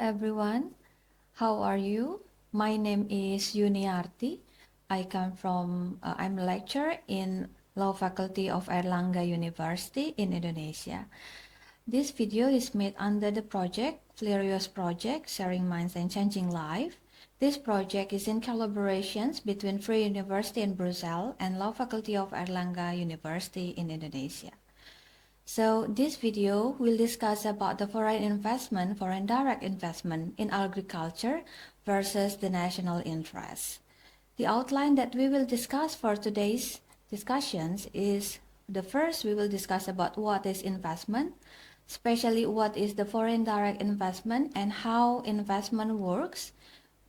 everyone, how are you? My name is YUNIARTI. I'm a lecturer in Law Faculty of Airlangga University in Indonesia. This video is made under the project, Furious Project, Sharing Minds and Changing Life. This project is in collaborations between Free University in Brussels and Law Faculty of Airlangga University in Indonesia. So this video will discuss about the foreign direct investment in agriculture versus the national interest. The outline that we will discuss for today's discussions is the first we will discuss about what is investment, especially what is the foreign direct investment and how investment works.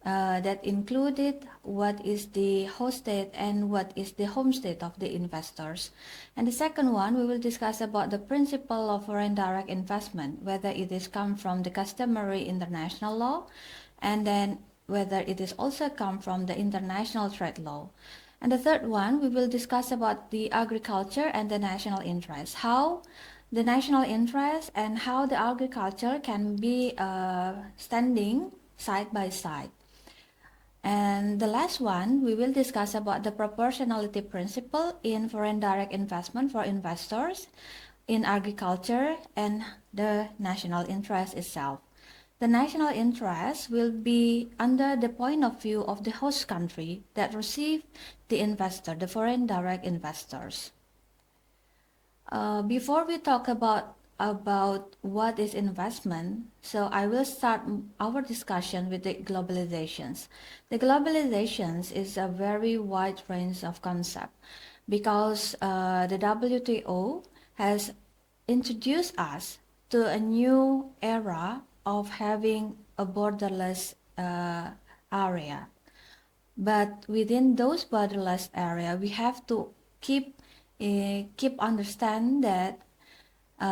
That included what is the host state and what is the home state of the investors. And the second one, we will discuss about the principle of foreign direct investment, whether it is come from the customary international law, and then whether it is also come from the international trade law. And the third one, we will discuss about the agriculture and the national interest, how the national interest and how the agriculture can be standing side by side. And the last one, we will discuss about the proportionality principle in foreign direct investment for investors in agriculture and the national interest itself. The national interest will be under the point of view of the host country that receive the investor, the foreign direct investors. Before we talk about what is investment, so I will start our discussion with the globalizations. The globalizations is a very wide range of concept because the WTO has introduced us to a new era of having a borderless area. But within those borderless area, we have to keep understand that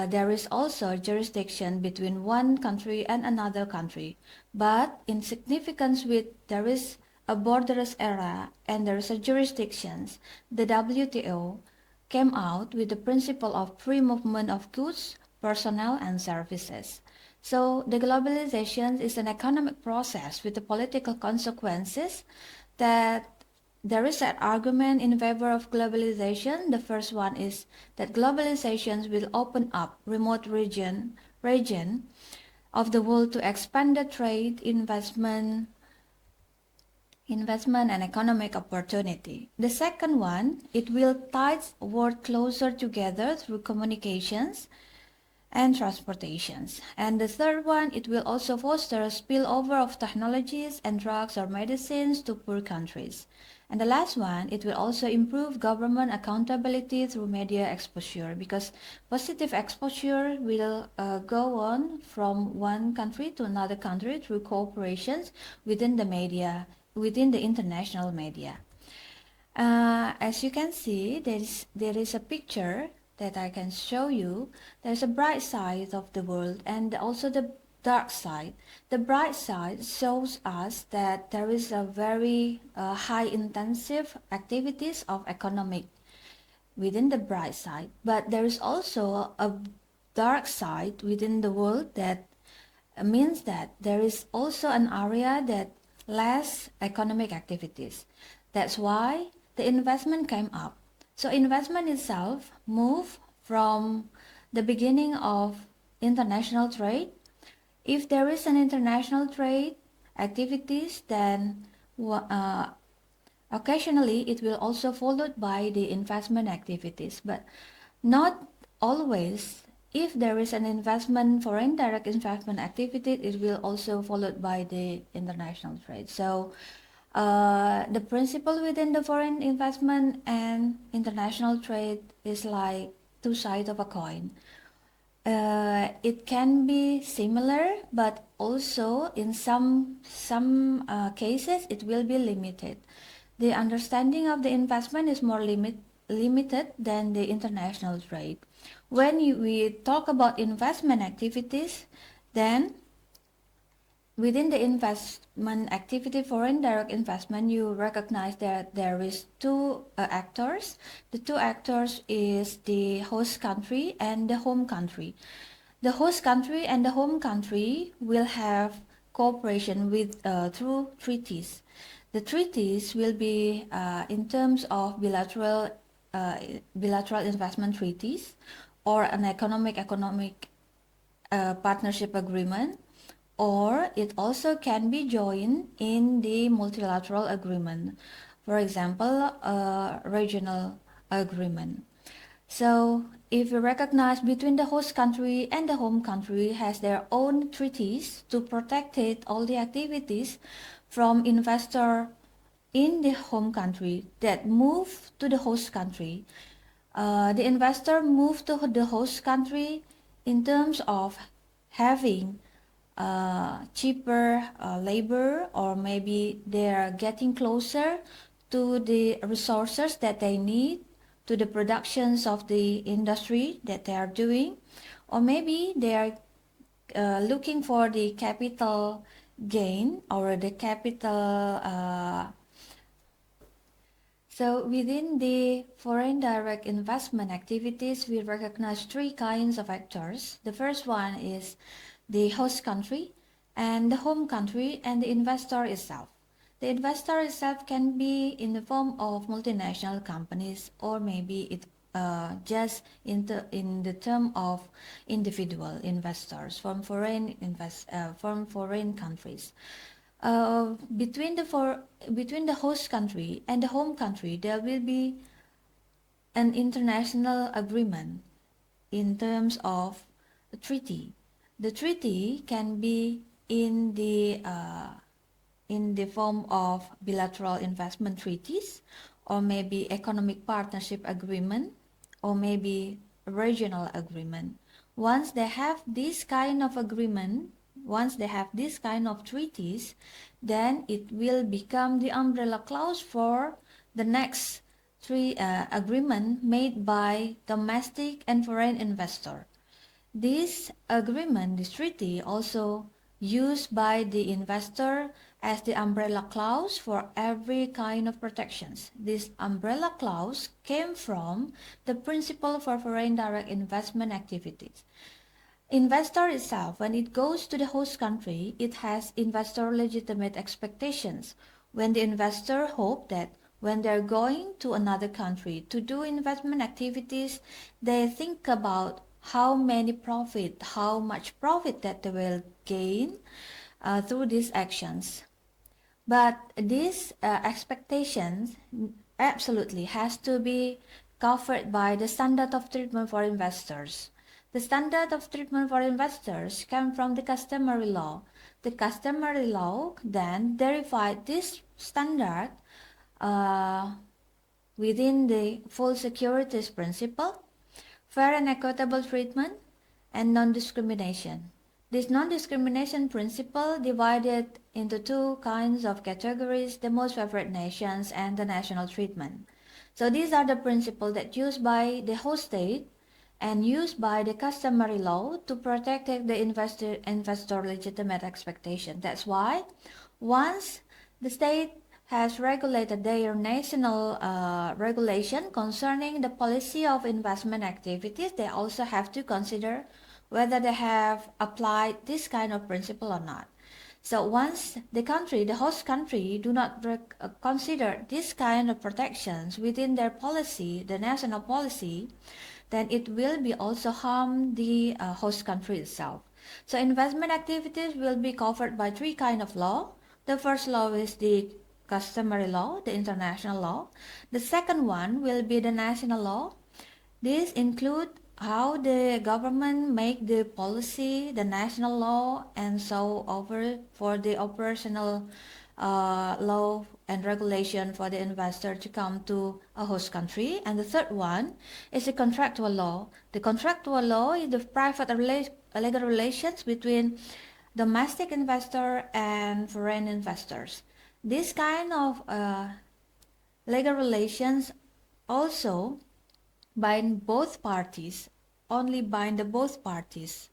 there is also jurisdiction between one country and another country, but in significance with there is a borderless area and there is a jurisdictions, the WTO came out with the principle of free movement of goods, personnel and services. So the globalization is an economic process with the political consequences that there is an argument in favor of globalization. The first one is that globalization will open up remote region of the world to expand the trade, investment and economic opportunity. The second one, it will tie world closer together through communications and transportations. And the third one, it will also foster a spillover of technologies and drugs or medicines to poor countries. And the last one, it will also improve government accountability through media exposure, because positive exposure will go on from one country to another country through cooperations within the media, within the international media. As you can see, there is a picture that I can show you. There's a bright side of the world and also the dark side. The bright side shows us that there is a very high intensive activities of economic within the bright side, but there is also a dark side within the world that means that there is also an area that less economic activities. That's why the investment came up. So investment itself moved from the beginning of international trade. If there is an international trade activities, then occasionally it will also followed by the investment activities, but not always. If there is an investment, foreign direct investment activity, it will also followed by the international trade. So the principle within the foreign investment and international trade is like two sides of a coin. It can be similar, but also in some cases it will be limited. The understanding of the investment is more limited than the international trade. When we talk about investment activities, then within the investment activity, foreign direct investment, you recognize that there is two actors. The two actors is the host country and the home country. The host country and the home country will have cooperation with through treaties. The treaties will be in terms of bilateral investment treaties or an economic partnership agreement, or it also can be joined in the multilateral agreement, for example, a regional agreement. So if we recognize between the host country and the home country has their own treaties to protect it, all the activities from investor in the home country that move to the host country, the investor move to the host country in terms of having cheaper labor, or maybe they are getting closer to the resources that they need, to the productions of the industry that they are doing, or maybe they are looking for the capital gain or the capital. So within the foreign direct investment activities, we recognize three kinds of actors. The first one is the host country and the home country and the investor itself. The investor itself can be in the form of multinational companies, or maybe it just in the term of individual investors from foreign countries. Between the host country and the home country, there will be an international agreement in terms of a treaty. The treaty can be in the form of bilateral investment treaties, or maybe economic partnership agreement, or maybe regional agreement. Once they have this kind of agreement, once they have this kind of treaties, then it will become the umbrella clause for the next three agreement made by domestic and foreign investor. This agreement, this treaty, also used by the investor as the umbrella clause for every kind of protections. This umbrella clause came from the principle for foreign direct investment activities. Investor itself, when it goes to the host country, it has investor legitimate expectations. When the investor hope that when they're going to another country to do investment activities, they think about how much profit that they will gain through these actions. But these expectations absolutely has to be covered by the standard of treatment for investors. The standard of treatment for investors come from the customary law. The customary law then derives this standard within the full securities principle, fair and equitable treatment, and non-discrimination. This non-discrimination principle divided into two kinds of categories: the most favored nations and the national treatment. So these are the principles that used by the host state and used by the customary law to protect the investor legitimate expectation. That's why once the state has regulated their national regulation concerning the policy of investment activities, they also have to consider whether they have applied this kind of principle or not. So once the host country, do not consider this kind of protections within their policy, the national policy, then it will be also harm the host country itself. So investment activities will be covered by three kinds of law. The first law is the customary law, the international law. The second one will be the national law. This include how the government make the policy, the national law, and so over for the operational law and regulation for the investor to come to a host country. And the third one is the contractual law. The contractual law is the private legal relations between domestic investor and foreign investors. This kind of legal relations also bind both parties, only bind the both parties.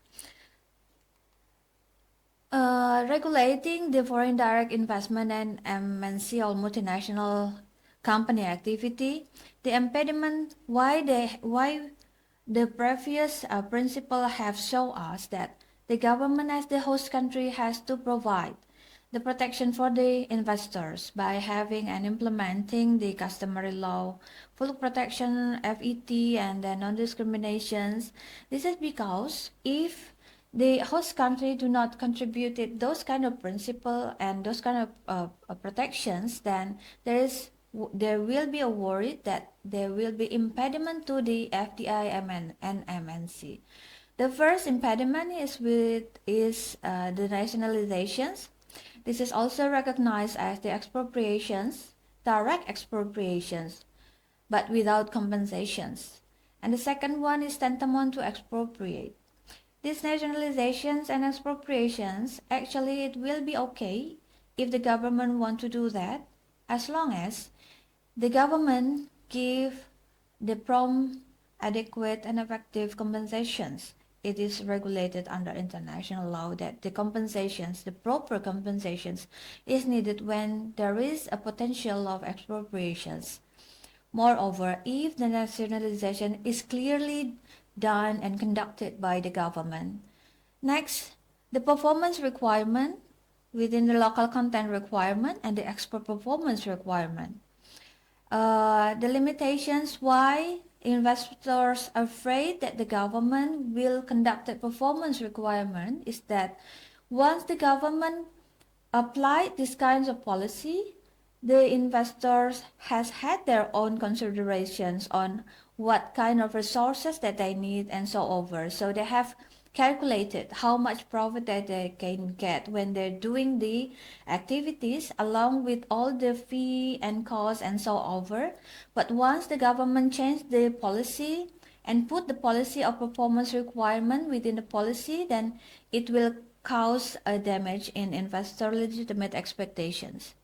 Regulating the foreign direct investment and MNC or multinational company activity, the impediment why the previous principle have shown us that the government as the host country has to provide the protection for the investors by having and implementing the customary law, full protection, FET, and the non-discriminations. This is because if the host country do not contribute those kind of principle and those kind of protections, then there will be a worry that there will be impediment to the FDI and MNC. The first impediment is the nationalizations. This is also recognized as the expropriations, direct expropriations, but without compensations. And the second one is tantamount to expropriate. These nationalizations and expropriations, actually it will be okay if the government want to do that, as long as the government give the prompt, adequate, and effective compensations. It is regulated under international law that the compensations, the proper compensations, is needed when there is a potential of expropriations. Moreover, if the nationalization is clearly done and conducted by the government. Next, the performance requirement within the local content requirement and the export performance requirement. The limitations why investors are afraid that the government will conduct a performance requirement is that once the government applied these kinds of policy, the investors has had their own considerations on what kind of resources that they need and so over. So they have calculated how much profit that they can get when they're doing the activities along with all the fee and cost and so over. But once the government changed the policy and put the policy of performance requirement within the policy, then it will cause a damage in investor legitimate expectations.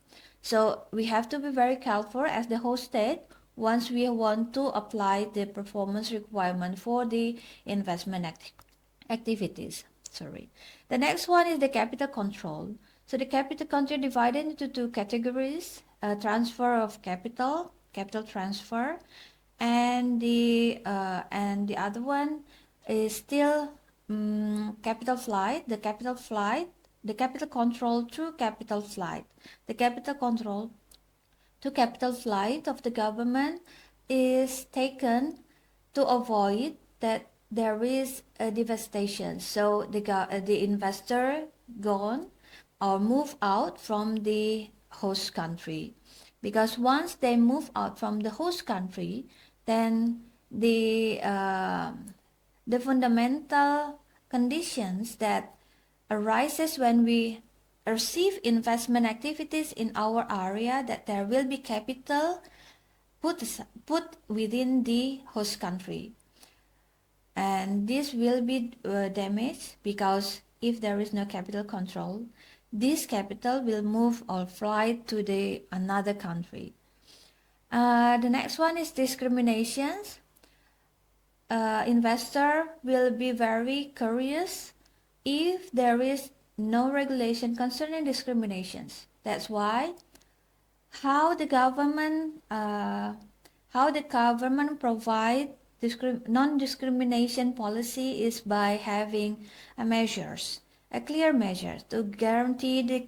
So we have to be very careful as the host state once we want to apply the performance requirement for the investment activities. The next one is the capital control. So the capital control divided into two categories: transfer of capital transfer, and the other one is still capital flight. The capital control through capital flight. The capital control to capital flight of the government is taken to avoid that there is a devastation. So the investor gone or move out from the host country, because once they move out from the host country, then the fundamental conditions that arises when we receive investment activities in our area, that there will be capital put within the host country, and this will be damaged, because if there is no capital control, this capital will move or fly to the another country. The next one is discriminations. Investor will be very curious if there is no regulation concerning discriminations. That's why how the government provide non-discrimination policy is by having a clear measure to guarantee the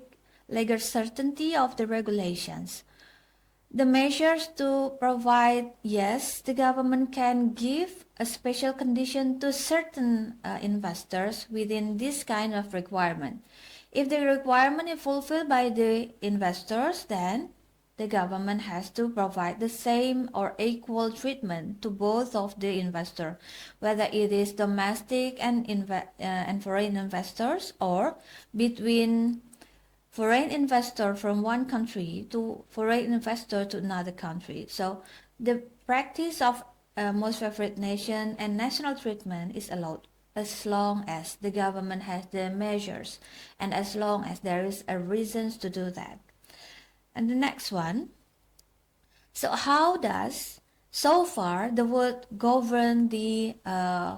legal certainty of the regulations. The measures to provide, yes, the government can give a special condition to certain investors within this kind of requirement. If the requirement is fulfilled by the investors, then the government has to provide the same or equal treatment to both of the investor, whether it is domestic and foreign investors, or between foreign investor from one country to foreign investor to another country. So the practice of most favored nation and national treatment is allowed as long as the government has the measures and as long as there is a reasons to do that. And the next one, so how does so far the world govern the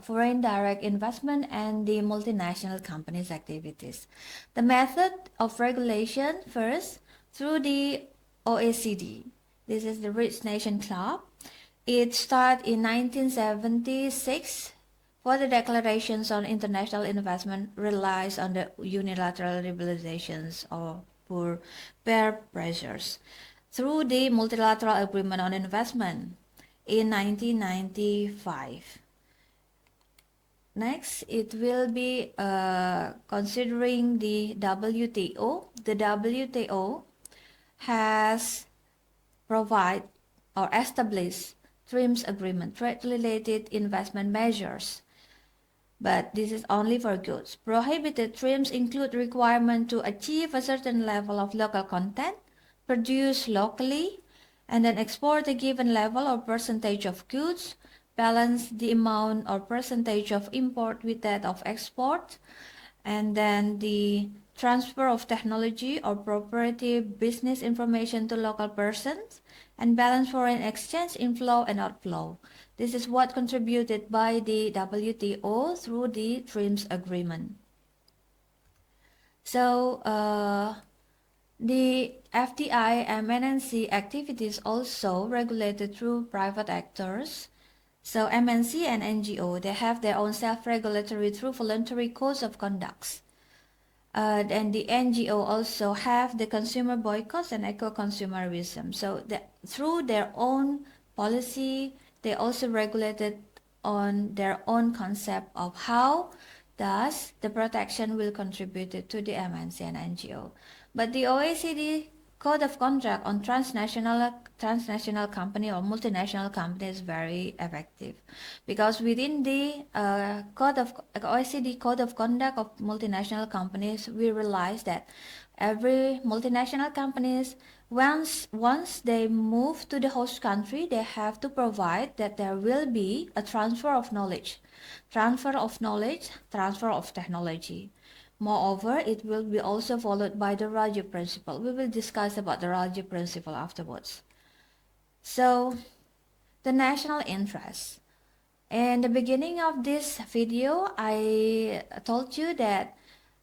foreign direct investment and the multinational companies activities? The method of regulation, first through the OECD. This is the Rich Nation Club. It started in 1976 For the declarations on international investment relies on the unilateral liberalizations or peer pressures through the Multilateral Agreement on Investment in 1995. Next, it will be considering the WTO. The WTO has provide or established TRIMS agreement, trade-related investment measures. But this is only for goods. Prohibited TRIMS include requirement to achieve a certain level of local content, produce locally, and then export a given level or percentage of goods, balance the amount or percentage of import with that of export, and then the transfer of technology or proprietary business information to local persons, and balance foreign exchange inflow and outflow. This is what contributed by the WTO through the TRIMS agreement. So the FDI and MNC activities also regulated through private actors. So MNC and NGO, they have their own self-regulatory through voluntary codes of conduct. And the NGO also have the consumer boycotts and eco-consumerism. So through their own policy, they also regulated on their own concept of how does the protection will contribute to the MNC and NGO. But the OECD Code of Conduct on transnational company or multinational company is very effective, because within the OECD Code of Conduct of multinational companies, we realize that every multinational companies, once they move to the host country, they have to provide that there will be a transfer of knowledge, transfer of technology. Moreover, it will be also followed by the Raja principle. We will discuss about the Raja principle afterwards. So, the national interest. In the beginning of this video, I told you that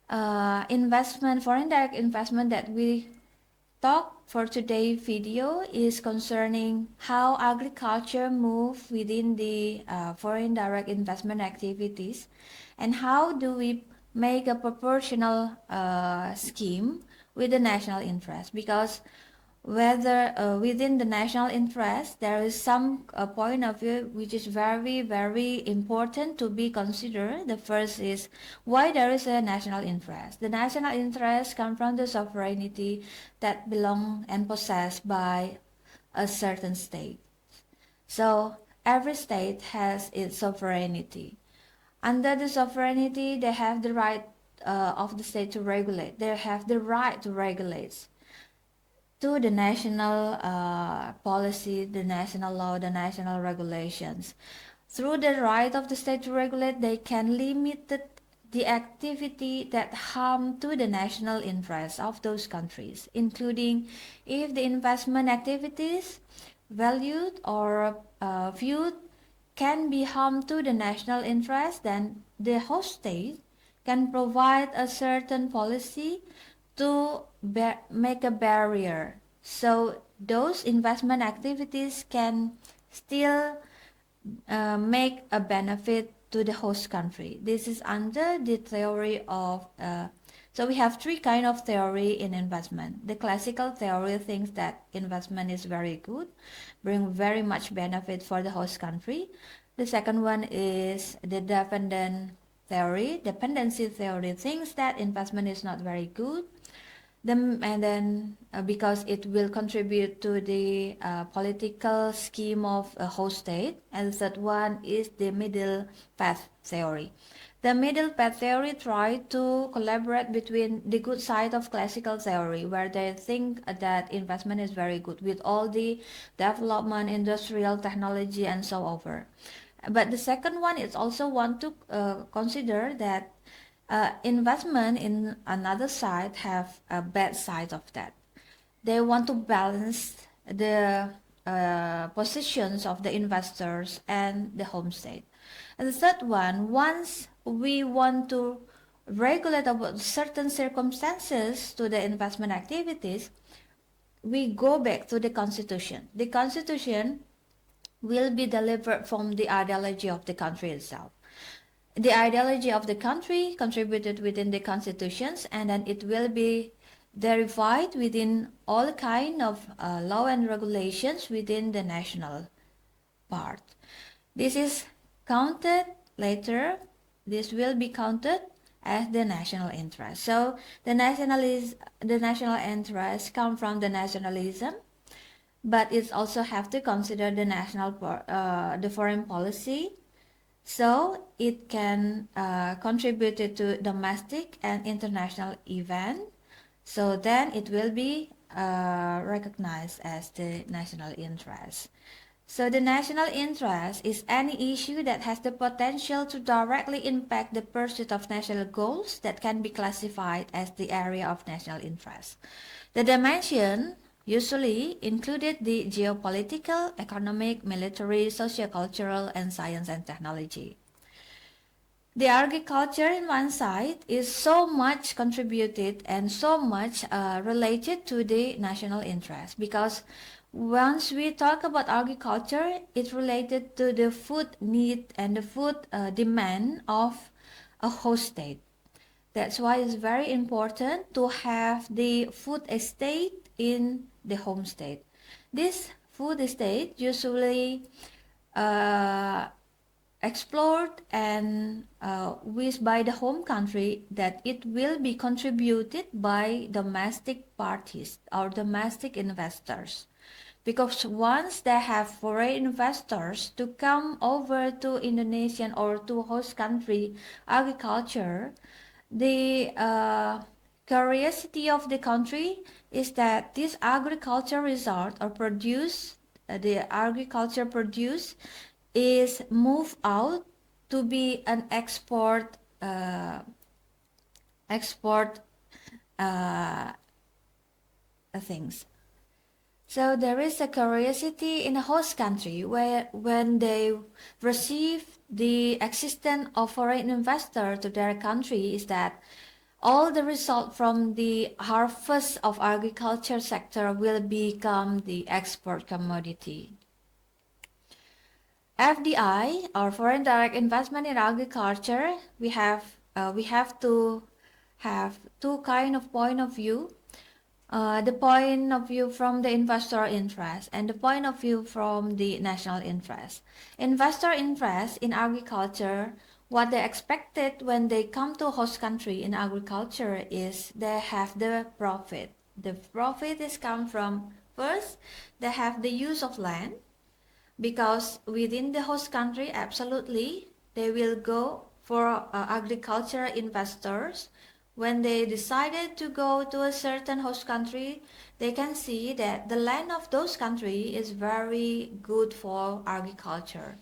foreign direct investment that we talk for today's video is concerning how agriculture move within the foreign direct investment activities, and how do we make a proportional scheme with the national interest, because whether within the national interest there is some point of view which is very, very important to be considered. The first is why there is a national interest. The national interest comes from the sovereignty that belong and possessed by a certain state. So every state has its sovereignty. Under the sovereignty, they have the right of the state to regulate. They have the right to regulate to the national policy, the national law, the national regulations. Through the right of the state to regulate, they can limit the activity that harm to the national interests of those countries, including if the investment activities valued or viewed can be harm to the national interest, then the host state can provide a certain policy to make a barrier. So those investment activities can still make a benefit to the host country. This is under the theory of so we have three kind of theory in investment. The classical theory thinks that investment is very good, bring very much benefit for the host country. The second one is the dependency theory thinks that investment is not very good, and then because it will contribute to the political scheme of a host state. And the third one is the middle path theory. The middle path theory tries to collaborate between the good side of classical theory, where they think that investment is very good with all the development, industrial technology, and so over. But the second one is also want to consider that investment in another side have a bad side of that. They want to balance the positions of the investors and the home state. And the third one, once we want to regulate about certain circumstances to the investment activities, we go back to the constitution. The constitution will be delivered from the ideology of the country itself. the ideology of the country contributed within the constitutions, and then it will be derived within all kind of law and regulations within the national part. This is counted later. This will be counted as the national interest. So the national interest come from the nationalism, but it also have to consider the the foreign policy. So it can contribute to domestic and international event. So then it will be recognized as the national interest. So the national interest is any issue that has the potential to directly impact the pursuit of national goals that can be classified as the area of national interest. The dimension usually included the geopolitical, economic, military, sociocultural, and science and technology. The agriculture in one side is so much contributed and so much related to the national interest, because once we talk about agriculture, it's related to the food need and the food demand of a host state. That's why it's very important to have the food estate in the home state. This food estate usually uh, explored and wished by the home country that it will be contributed by domestic parties or domestic investors. Because once they have foreign investors to come over to Indonesian or to host country agriculture, the curiosity of the country is that this agriculture result or produce, the agriculture produce is moved out to be an export things. So there is a curiosity in a host country where when they receive the existence of foreign investor to their country is that all the result from the harvest of agriculture sector will become the export commodity. FDI or foreign direct investment in agriculture, we have to have two kind of point of view. The point of view from the investor interest and the point of view from the national interest. Investor interest in agriculture, what they expected when they come to host country in agriculture is they have the profit. The profit is come from, first, they have the use of land, because within the host country, absolutely, they will go for agriculture investors. When they decided to go to a certain host country, they can see that the land of those country is very good for agriculture.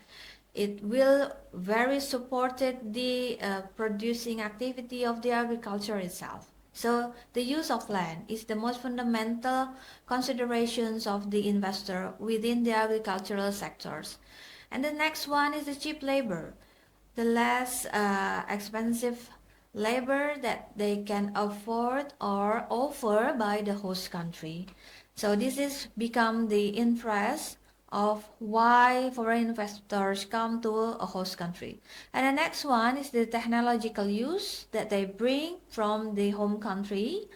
It will very supported the producing activity of the agriculture itself. So the use of land is the most fundamental considerations of the investor within the agricultural sectors. And the next one is the cheap labor, the less expensive labor that they can afford or offer by the host country. So this is become the interest of why foreign investors come to a host country. And the next one is the technological use that they bring from the home country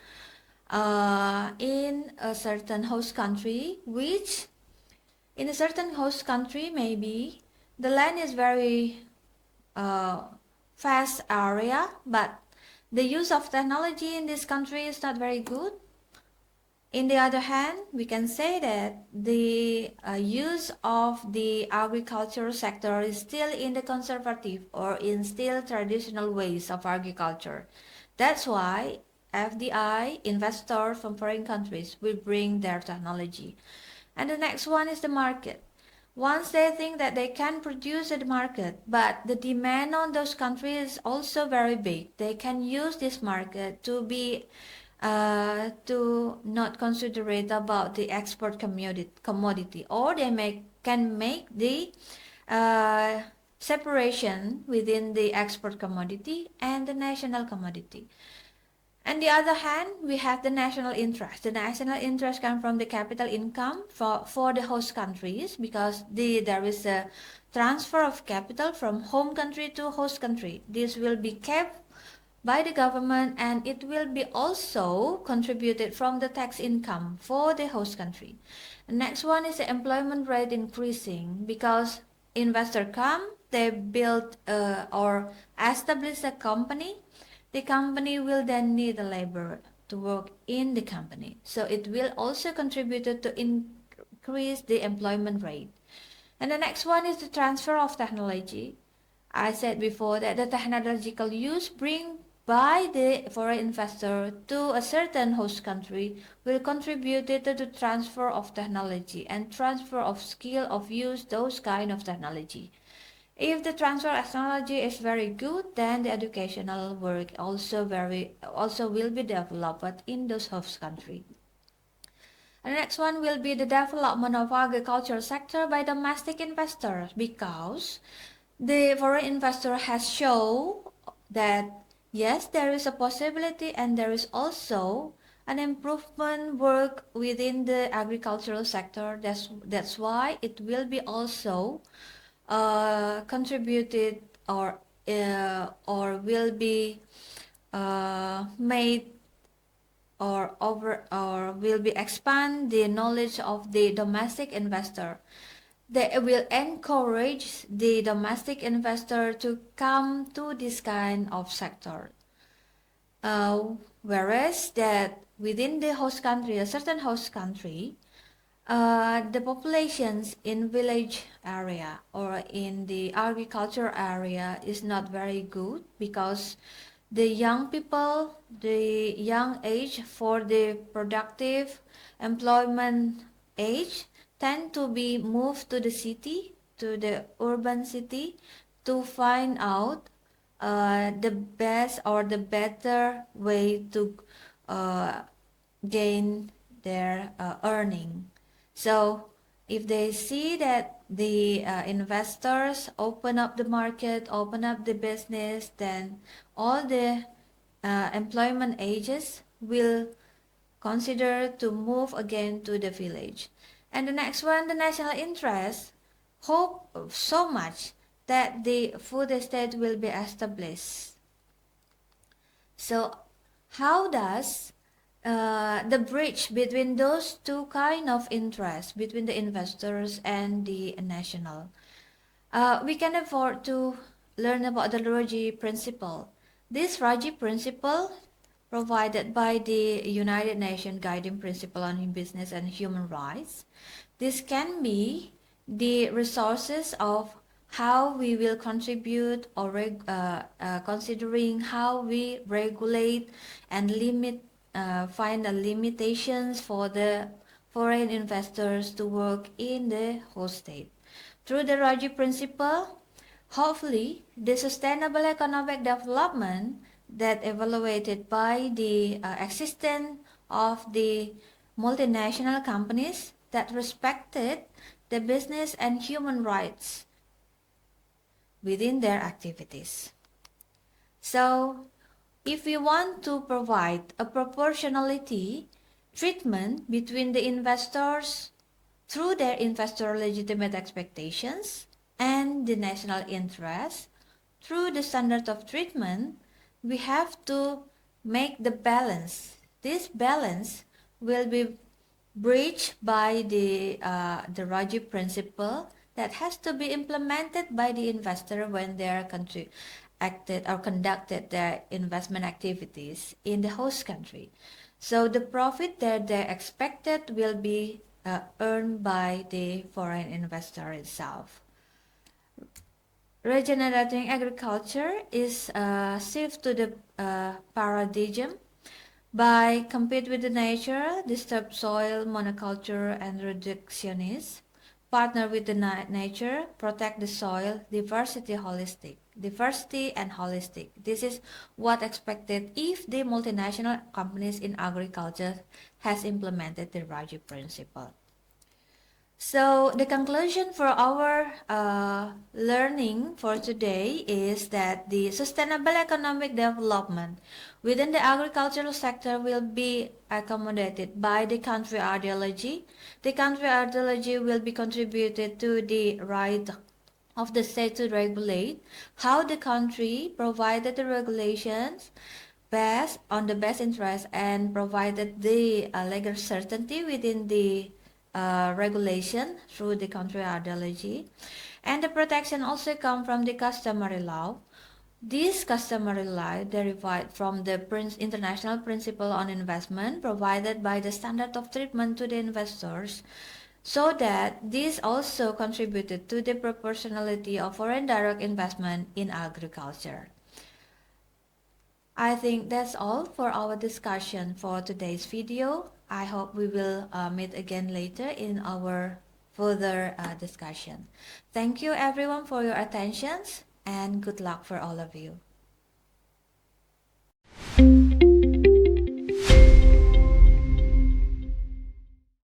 in a certain host country, which in a certain host country maybe the land is very fast area, but the use of technology in this country is not very good. In the other hand, we can say that the use of the agricultural sector is still in the conservative or in still traditional ways of agriculture. That's why FDI, investors from foreign countries, will bring their technology. And the next one is the market. Once they think that they can produce at the market, but the demand on those countries is also very big, they can use this market to be to not consider it about the export commodity, or they can make the separation within the export commodity and the national commodity. On the other hand, we have the national interest. The national interest comes from the capital income for the host countries, because there is a transfer of capital from home country to host country. This will be kept by the government, and it will be also contributed from the tax income for the host country. The next one is the employment rate increasing, because investor come, they build or establish a company. The company will then need a labor to work in the company, so it will also contribute to increase the employment rate. And the next one is the transfer of technology. I said before that the technological use bring by the foreign investor to a certain host country will contribute to the transfer of technology and transfer of skill of use those kind of technology. If the transfer of technology is very good, then the educational work also will be developed in those host country. And the next one will be the development of agriculture sector by domestic investors, because the foreign investor has shown that yes, there is a possibility and there is also an improvement work within the agricultural sector. That's why it will be also contributed or will be made or will be expand the knowledge of the domestic investor. They will encourage the domestic investor to come to this kind of sector. Whereas that within the host country, a certain host country, the populations in village area or in the agriculture area is not very good, because the young people, the young age for the productive employment age tend to be moved to the city, to the urban city, to find out the best or the better way to uh, gain their earning. So if they see that the investors open up the market, open up the business, then all the employment ages will consider to move again to the village. And the next one, the national interest, hope so much that the food estate will be established. So how does the bridge between those two kind of interests, between the investors and the national, we can afford to learn about the Raji principle. This Raji principle, provided by the United Nations Guiding Principle on Business and Human Rights, this can be the resources of how we will contribute or considering how we regulate and limit, find the limitations for the foreign investors to work in the host state. Through the Raji principle, hopefully the sustainable economic development that evaluated by the existence of the multinational companies that respected the business and human rights within their activities. So, if we want to provide a proportionality treatment between the investors through their investor legitimate expectations and the national interest through the standard of treatment, we have to make the balance. This balance will be bridged by the Raji principle that has to be implemented by the investor when they are acted or conducted their investment activities in the host country. So the profit that they expected will be earned by the foreign investor itself. Regenerating agriculture is a shift to the paradigm by compete with the nature, disturb soil, monoculture, and reductionist. Partner with the nature, protect the soil, diversity and holistic. This is what expected if the multinational companies in agriculture has implemented the Raji principle. So the conclusion for our learning for today is that the sustainable economic development within the agricultural sector will be accommodated by the country ideology. The country ideology will be contributed to the right of the state to regulate how the country provided the regulations based on the best interest and provided the legal certainty within the regulation through the country ideology. And the protection also come from the customary law. This customary law derived from the international principle on investment provided by the standard of treatment to the investors, so that this also contributed to the proportionality of foreign direct investment in agriculture. I think that's all for our discussion for today's video. I hope we will meet again later in our further discussion. Thank you everyone for your attentions and good luck for all of you.